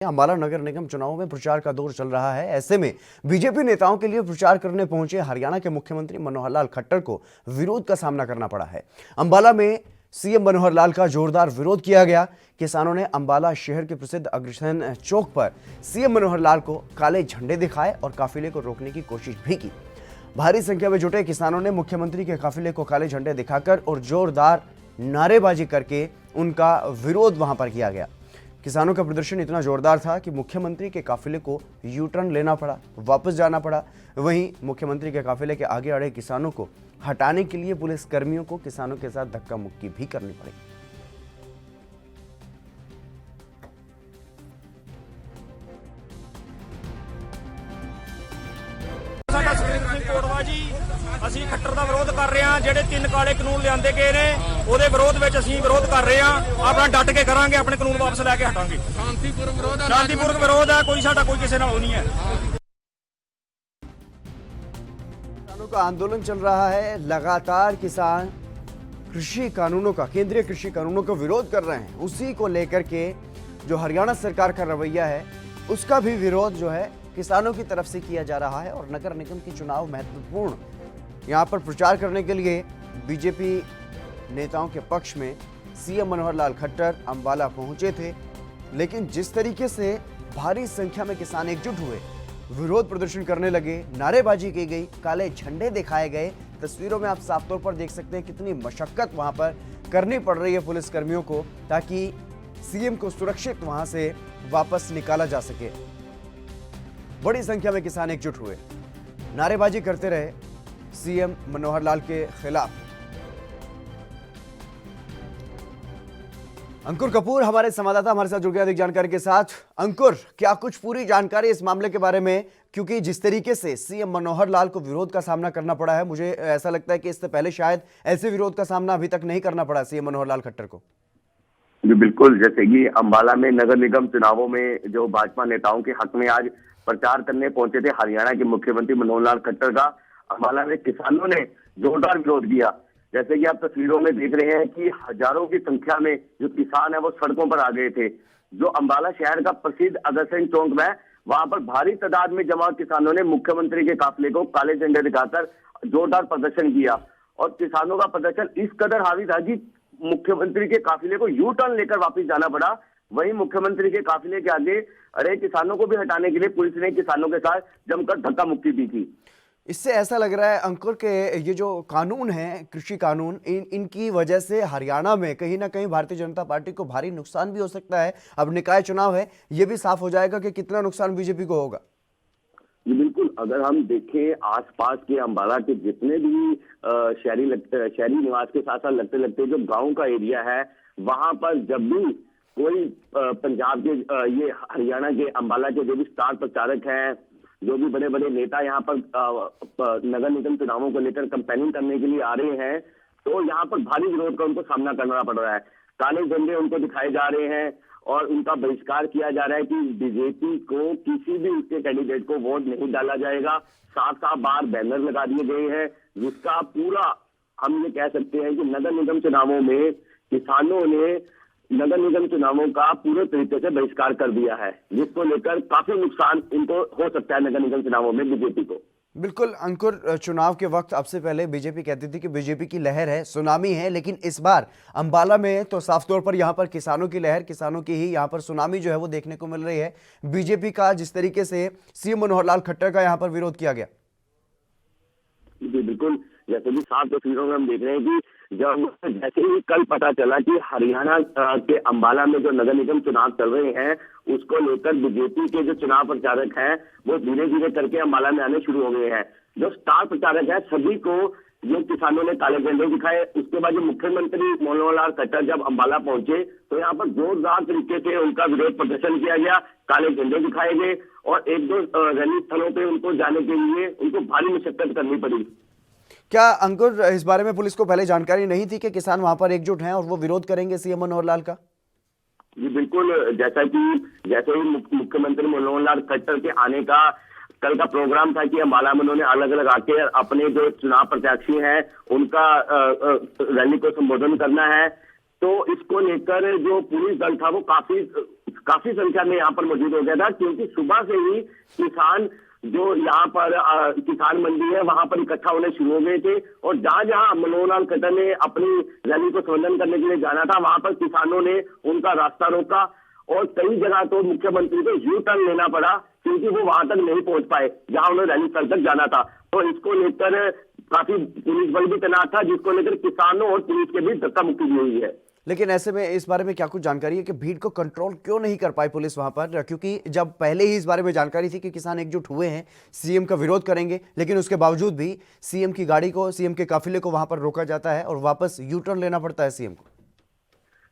अंबाला नगर निगम चुनाव में प्रचार का दौर चल रहा है। ऐसे में बीजेपी नेताओं के लिए प्रचार करने पहुंचे हरियाणा के मुख्यमंत्री मनोहर लाल खट्टर को विरोध का सामना करना पड़ा है। अंबाला में सीएम मनोहर लाल का जोरदार विरोध किया गया। किसानों ने अंबाला शहर के प्रसिद्ध अग्रसेन चौक पर सीएम मनोहर लाल को काले झंडे दिखाए और काफिले को रोकने की कोशिश भी की। भारी संख्या में जुटे किसानों ने मुख्यमंत्री के काफिले को काले झंडे दिखाकर और जोरदार नारेबाजी करके उनका विरोध वहां पर किया गया। किसानों का प्रदर्शन इतना जोरदार था कि मुख्यमंत्री के काफिले को यू टर्न लेना पड़ा, वापस जाना पड़ा। वहीं मुख्यमंत्री के काफिले के आगे अड़े किसानों को हटाने के लिए पुलिस कर्मियों को किसानों के साथ धक्का मुक्की भी करनी पड़ी। ਅਸੀਂ ਖੱਟਰ ਦਾ ਵਿਰੋਧ ਕਰ ਰਹੇ ਹਾਂ। ਜਿਹੜੇ ਤਿੰਨ ਕਾਲੇ ਕਾਨੂੰਨ ਲਿਆਂਦੇ ਗਏ ਨੇ ਉਹਦੇ ਵਿਰੋਧ ਵਿੱਚ ਅਸੀਂ ਵਿਰੋਧ ਕਰ ਰਹੇ ਹਾਂ। ਆਪਣਾ ਡਟ ਕੇ ਕਰਾਂਗੇ, ਆਪਣੇ ਕਾਨੂੰਨ ਵਾਪਸ ਲੈ ਕੇ ਹਟਾਂਗੇ। ਸ਼ਾਂਤੀਪੂਰਕ ਵਿਰੋਧ ਹੈ, ਕੋਈ ਸਾਡਾ ਕੋਈ ਕਿਸੇ ਨਾਲ ਨਹੀਂ ਹੈ। किसानों का आंदोलन चल रहा है। लगातार किसान कृषि कानूनों का, केंद्रीय कृषि कानूनों का विरोध कर रहे हैं। उसी को लेकर के जो हरियाणा सरकार का रवैया है उसका भी विरोध जो है किसानों की तरफ से किया जा रहा है। और नगर निगम की चुनाव महत्वपूर्ण, यहाँ पर प्रचार करने के लिए बीजेपी नेताओं के पक्ष में सीएम मनोहर लाल खट्टर अंबाला पहुंचे थे। लेकिन जिस तरीके से भारी संख्या में किसान एकजुट हुए, विरोध प्रदर्शन करने लगे, नारेबाजी की गई, काले झंडे दिखाए गए, तस्वीरों में आप साफ तौर पर देख सकते हैं कितनी मशक्कत वहां पर करनी पड़ रही है पुलिस कर्मियों को, ताकि सीएम को सुरक्षित वहां से वापस निकाला जा सके। बड़ी संख्या में किसान एकजुट हुए, नारेबाजी करते रहे सीएम मनोहर लाल के खिलाफ। अंकुर कपूर हमारे संवाददाता हमारे साथ जुड़ गए अधिक जानकारी के साथ। अंकुर, क्या कुछ पूरी जानकारी इस मामले के बारे में, क्योंकि जिस तरीके से सीएम मनोहर लाल को विरोध का सामना करना पड़ा है, मुझे ऐसा लगता है कि इससे पहले शायद ऐसे विरोध का सामना अभी तक नहीं करना पड़ा सीएम मनोहर लाल खट्टर को। जी बिल्कुल, जैसे कि अंबाला में नगर निगम चुनावों में जो भाजपा नेताओं के हक में आज प्रचार करने पहुंचे थे हरियाणा के मुख्यमंत्री मनोहर लाल खट्टर का, अंबाला में किसानों ने जोरदार विरोध किया। जैसे कि आप तस्वीरों में देख रहे हैं कि हजारों की संख्या में जो किसान है वो सड़कों पर आ गए थे। जो अंबाला शहर का प्रसिद्ध अग्रसेन चौक है, वहां पर भारी तादाद में जमा किसानों ने मुख्यमंत्री के काफिले को काले झंडे दिखाकर जोरदार प्रदर्शन किया। और किसानों का प्रदर्शन इस कदर हावी था कि मुख्यमंत्री के काफिले को यू टर्न लेकर वापस जाना पड़ा। वहीं मुख्यमंत्री के काफिले के आगे अरे किसानों को भी हटाने के लिए पुलिस ने किसानों के साथ जमकर धक्का मुक्की दी थी। इससे ऐसा लग रहा है अंकुर के ये जो कानून है, कृषि कानून, इनकी वजह से हरियाणा में कहीं ना कहीं भारतीय जनता पार्टी को भारी नुकसान भी हो सकता है। अब निकाय चुनाव है, ये भी साफ हो जाएगा कि कितना नुकसान बीजेपी को होगा। बिल्कुल, अगर हम देखें आसपास के अंबाला के जितने भी शहरी निवास के साथ साथ लगते लगते जो गांव का एरिया है, वहां पर जब भी कोई पंजाब के ये हरियाणा के अंबाला के जो भी स्टार प्रचारक हैं, जो भी बड़े बड़े नेता यहाँ पर नगर निगम चुनावों को लेकर कैंपेनिंग करने के लिए आ रहे हैं, तो यहाँ पर भारी विरोध का उनको सामना करना पड़ रहा है। काले झंडे उनको दिखाए जा रहे हैं और उनका बहिष्कार किया जा रहा है कि बीजेपी को किसी भी उसके कैंडिडेट को वोट नहीं डाला जाएगा। साफ साफ बाहर बैनर लगा दिए गए हैं, जिसका पूरा हम ये कह सकते हैं कि नगर निगम चुनावों में किसानों ने नगर निगम चुनावों का पूरे तरीके से बहिष्कार कर दिया है, जिसको लेकर काफी नुकसान इनको हो सकता है नगर निगम चुनावों में बीजेपी को। बिल्कुल अंकुर, चुनाव के वक्त अब से पहले बीजेपी कहती थी कि बीजेपी की लहर है, सुनामी है, लेकिन इस बार अंबाला में तो साफ तौर पर यहाँ पर किसानों की लहर, किसानों की ही यहाँ पर सुनामी जो है वो देखने को मिल रही है। बीजेपी का जिस तरीके से सीएम मनोहर लाल खट्टर का यहाँ पर विरोध किया गया। जी बिल्कुल, जैसे कि साफ तस्वीरों में हम देख रहे हैं कि जैसे ही कल पता चला कि हरियाणा के अंबाला में जो नगर निगम चुनाव चल रहे हैं, उसको लेकर बीजेपी के जो चुनाव प्रचारक हैं वो धीरे धीरे करके अंबाला में आने शुरू हो गए हैं। जो स्टार प्रचारक है सभी को जो किसानों ने काले झंडे दिखाए। उसके बाद जो मुख्यमंत्री मनोहर लाल खट्टर जब अंबाला पहुंचे तो यहाँ पर जोरदार तरीके से उनका विरोध प्रदर्शन किया गया, काले झंडे दिखाए गए और एक दो रैली स्थलों पे उनको जाने के लिए उनको भारी मशक्कत करनी पड़ी। क्या अंकुर, इस बारे में पुलिस को पहले जानकारी नहीं थी कि किसान वहां पर एकजुट हैं और वो विरोध करेंगे सीएम मनोहर लाल का? जी बिल्कुल, जैसे ही मुख्यमंत्री मनोहर लाल खट्टर के आने का कल का प्रोग्राम था कि अंबाला में उन्होंने अलग अलग आके अपने जो चुनाव प्रत्याशी हैं उनका रैली को संबोधन करना है। तो इसको लेकर जो पुलिस दल था वो काफी संख्या में यहाँ पर मौजूद हो गया था, क्योंकि सुबह से ही किसान जो यहाँ पर किसान मंडी है वहां पर इकट्ठा होने शुरू हो गए थे। और जहां जहां मनोहर लाल खट्टर ने अपनी रैली को संबोधन करने के लिए जाना था, वहां पर किसानों ने उनका रास्ता रोका और कई जगह तो मुख्यमंत्री को यू टर्न लेना पड़ा, क्योंकि वो वहां तक नहीं पहुंच पाए जहां उन्हें रैली स्थल तक जाना था। तो इसको लेकर काफी पुलिस बल भी तैनात था, जिसको लेकर किसानों और पुलिस के बीच धक्का मुक्की भी हुई है। लेकिन ऐसे में इस बारे में क्या कुछ जानकारी है कि भीड़ को कंट्रोल क्यों नहीं कर पाई पुलिस वहां पर? क्योंकि जब पहले ही इस बारे में जानकारी थी कि किसान एकजुट हुए हैं, सीएम का विरोध करेंगे, लेकिन उसके बावजूद भी सीएम की गाड़ी को, सीएम के काफिले को वहां पर रोका जाता है और वापस यू टर्न लेना पड़ता है सीएम को।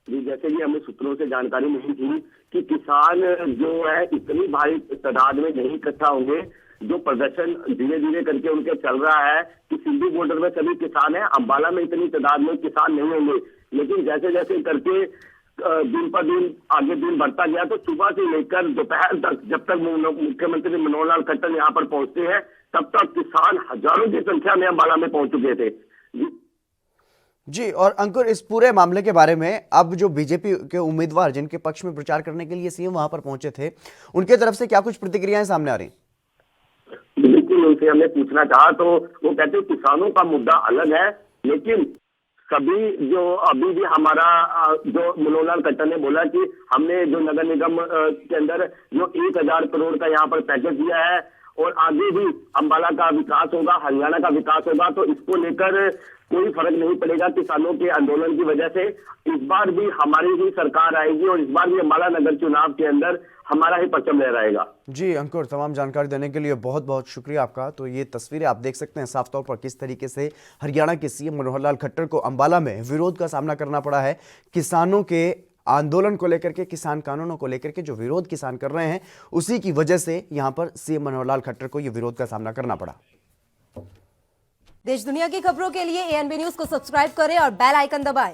जी, जैसे कि हमें सूत्रों से जानकारी मिली थी कि किसान जो है इतनी भारी तादाद में नहीं इकट्ठा होंगे। जो प्रदर्शन धीरे धीरे करके उनके चल रहा है कि सिंधु बॉर्डर में सभी किसान हैं, अंबाला में इतनी तादाद में किसान नहीं होंगे। लेकिन जैसे जैसे करके दिन पर दिन आगे दिन बढ़ता गया, तो सुबह से लेकर दोपहर तक जब तक मुख्यमंत्री मनोहर लाल खट्टर यहाँ पर पहुंचते हैं, तब तक किसान हजारों की संख्या में अंबाला में पहुंच चुके थे। जी, और अंकुर, इस पूरे मामले के बारे में अब जो बीजेपी के उम्मीदवार जिनके पक्ष में प्रचार करने के लिए सीएम वहां पर पहुंचे थे, उनके तरफ से क्या कुछ प्रतिक्रियाएं सामने आ रही? बिल्कुल, उनसे हमने पूछना चाहा तो वो कहते हैं किसानों का मुद्दा अलग है, लेकिन सभी जो अभी भी हमारा जो मनोहर लाल खट्टर ने बोला कि हमने जो नगर निगम के अंदर जो 1000 करोड़ का यहाँ पर पैकेज दिया है और आगे भी अंबाला का विकास होगा, हरियाणा का विकास होगा, तो इसको लेकर कोई फर्क नहीं पड़ेगा किसानों के आंदोलन की वजह से। इस बार भी हमारी ही सरकार आएगी और इस बार भी अंबाला नगर चुनाव के अंदर हमारा ही परचम लहराएगा। जी अंकुर, तमाम जानकारी देने के लिए बहुत बहुत शुक्रिया आपका। तो ये तस्वीरें आप देख सकते हैं साफ तौर पर किस तरीके से हरियाणा के सीएम मनोहर लाल खट्टर को अंबाला में विरोध का सामना करना पड़ा है। किसानों के आंदोलन को लेकर के, किसान कानूनों को लेकर के जो विरोध किसान कर रहे हैं, उसी की वजह से यहां पर सीएम मनोहर लाल खट्टर को यह विरोध का सामना करना पड़ा। देश दुनिया की खबरों के लिए एएनबी न्यूज को सब्सक्राइब करें और बेल आइकन दबाएं।